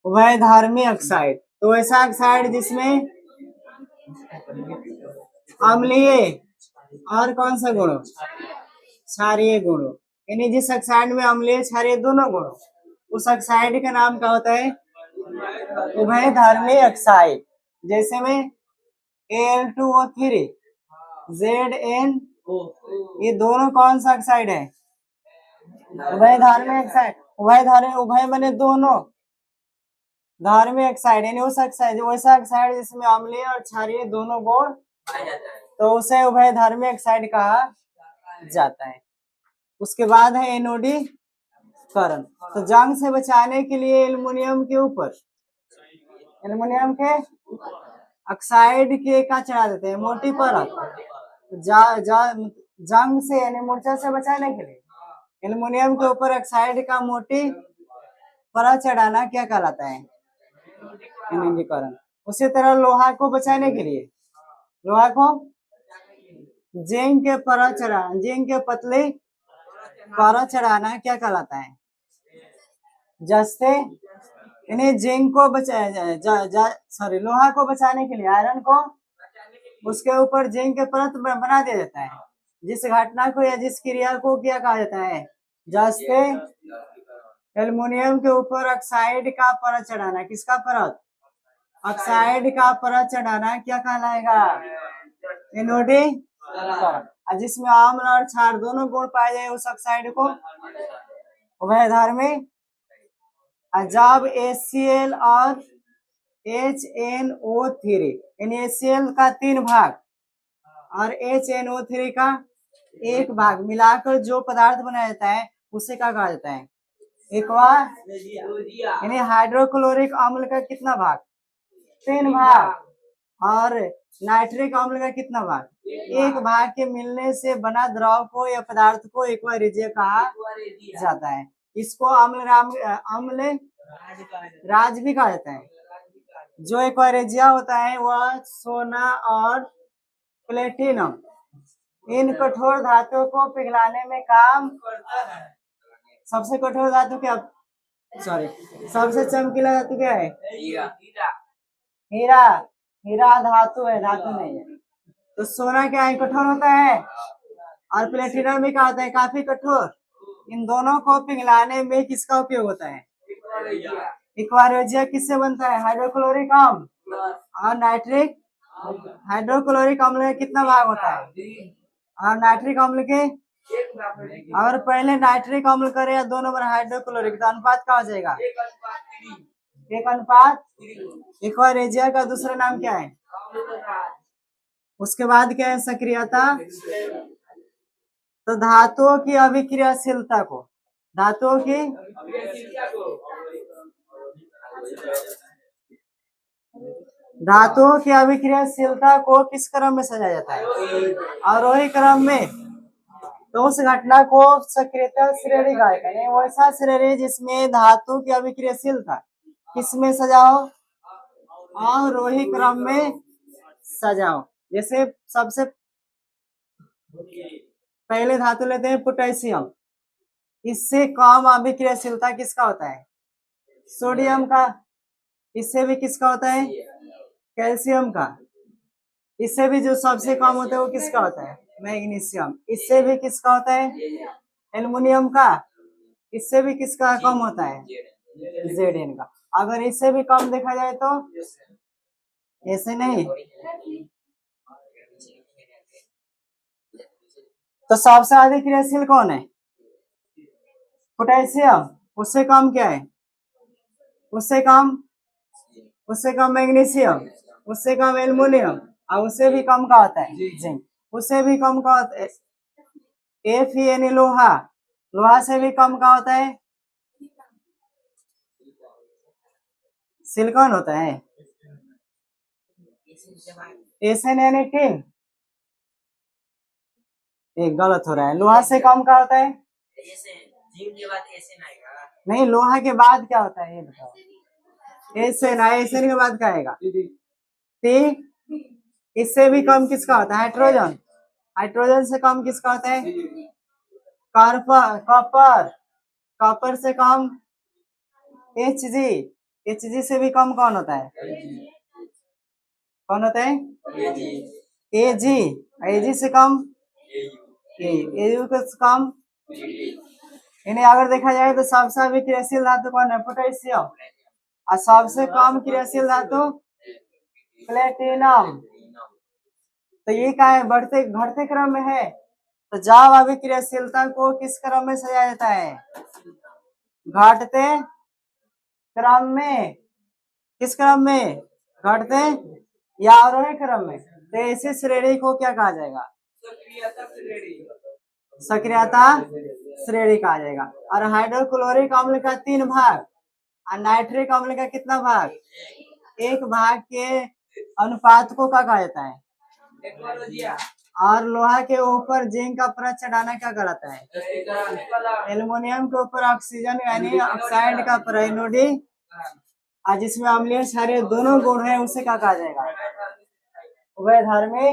उभयधार्मी oxide, तो ऐसा oxide जिसमें अम्लीय और कौन सा गुण, क्षारीय गुण, यानी जिस ऑक्साइड में अम्लीय क्षारीय दोनों गुण, उस ऑक्साइड का नाम क्या होता है, उभयधार्मी ऑक्साइड। जैसे में Al2O3, Zn, ये दोनों कौन सा ऑक्साइड है, उभयधार्मी ऑक्साइड। उभयधार्मी, उभय बने दोनों, धार्मी ऑक्साइड यानी उस ऑक्साइड, वैसा ऑक्साइड जिसमें अम्लीय और क्षारीय दोनों गुण, तो उसे उभयधार्मी ऑक्साइड कहा जाता है। उसके बाद है एनोडी करण। तो जंग से बचाने के लिए एल्युमिनियम के ऊपर, एल्युमिनियम के ऑक्साइड के का चढ़ा देते हैं, मोटी परत। जंग से यानी मूर्छा से बचाने के लिए एल्युमिनियम के ऊपर ऑक्साइड का मोटी परत चढ़ाना क्या कहलाता है, एनोडीकरण। उसी तरह लोहा को बचाने के लिए, लोहा को जिंक के परत चढ़ाना, जिंक के पतले परत चढ़ाना क्या कहलाता है, जस्ते। यानी जिंक को सॉरी लोहा को बचाने के लिए, आयरन को, उसके ऊपर जिंक के परत बना दिया जाता है। जिस घटना को या जिस क्रिया को क्या कहा जाता है, जस्ते। एल्युमिनियम के ऊपर ऑक्साइड का परत चढ़ाना, किसका परत, ऑक्साइड का परत चढ़ाना क्या कहलाएगा, एनोडीकरण। जिसमें अम्ल और क्षार दोनों गुण पाए जाए उस ऑक्साइड को उभयधार्मी। जब HCl और HNO3 यानी HCl का 3 भाग और HNO3 का 1 भाग मिलाकर जो पदार्थ बनाया जाता है उसे क्या कहा जाता है, एक्वा। यानी हाइड्रोक्लोरिक अम्ल का कितना भाग, 3 भाग, और नाइट्रिक अम्ल का कितना भाग, 1 भाग के मिलने से बना द्रव को या पदार्थ को एक्वा रेजिया कहा जाता है। इसको अम्ल राज भी कहा जाता है। जो एक्वा रेजिया होता है वह सोना और प्लेटिनम इन कठोर धातुओं को पिघलाने में काम करता है। सबसे कठोर धातु क्या, सॉरी सबसे चमकीला धातु क्या है, हीरा। हीरा धातु है, धातु नहीं है। तो सोना क्या है, कठोर होता है, और प्लेटिनम भी क्या होता है, काफी कठोर। इन दोनों को पिघलाने में किसका उपयोग होता है, एक्वा रेजिया। किससे बनता है, हाइड्रोक्लोरिक अम्ल और नाइट्रिक। हाइड्रोक्लोरिक अम्ल का कितना भाग होता है, और नाइट्रिक अम्ल के, अगर पहले नाइट्रिक अम्ल करे या 2 नंबर हाइड्रोक्लोरिक, तो अनुपात क्या हो जाएगा, 1:3। एक्वा रेजिया का दूसरा नाम क्या है। उसके बाद क्या है, सक्रियता। तो धातुओं की अभिक्रियाशीलता को, धातुओं की धातुओं की अभिक्रियाशीलता को किस क्रम में सजाया जाता है, अवरोही क्रम में। तो उस घटना को सक्रियता श्रेणी कहा जाता है। वैसा श्रेणी जिसमें धातु की अभिक्रियाशीलता किसमें सजाओ, अवरोही क्रम में सजाओ। जैसे सबसे पहले धातु लेते हैं पोटेशियम, इससे कम अभिक्रियाशीलता किसका होता है, सोडियम का। इससे भी किसका होता है, कैल्शियम का। इससे भी जो सबसे कम होता है वो किसका होता है, मैग्नीशियम। इससे भी किसका होता है, एल्युमिनियम का। इससे भी किसका कम होता है, Zn का। अगर इससे भी कम देखा जाए तो ऐसे नहीं, तो सबसे अधिक क्रियाशील कौन है, पोटेशियम। उससे कम क्या है, उससे कम मैग्नीशियम, उससे कम एल्युमिनियम, और उससे भी कम का होता है जिंक। उससे भी कम का होता है Fe यानी लोहा। लोहा से भी कम का होता है सिलिकॉन होता है। एसन यानी टिन, एक गलत हो रहा है। लोहा से कम का होता है, नहीं लोहा के बाद क्या होता है ये बताओ, एसन। एसन के बाद क्या आएगा, टी। इससे भी कम किसका होता है, हाइड्रोजन। हाइड्रोजन से कम किसका होता है, कॉपर। कॉपर से कम Hg। Hg से भी कम कौन होता है? कौन होता है? Ag। Ag से कम Au से कम। इन्हें अगर देखा जाए तो सबसे अधिक क्रियाशील धातु कौन है? पोटेशियम। और सबसे कम क्रियाशील धातु प्लेटिनम। तो ये क्या है? बढ़ते घटते क्रम में है। तो जब अभिक्रियाशीलता को किस क्रम में सजाया जाता है? घटते क्रम में। किस क्रम में? घटते या आरोही क्रम में। तो ऐसी श्रेणी को क्या कहा जाएगा? सक्रियता श्रेणी कहा जाएगा। और हाइड्रोक्लोरिक अम्ल का 3 भाग और नाइट्रिक अम्ल का कितना भाग? 1 भाग के अनुपात को क्या कहा जाता है? और लोहा के ऊपर जिंक का परत चढ़ाना क्या कहलाता है? एल्युमिनियम के ऊपर ऑक्सीजन यानी ऑक्साइड का परआयोडी, और जिसमें अम्लीय क्षारीय दोनों गुण है उसे क्या कहा जाएगा? उभयधर्मी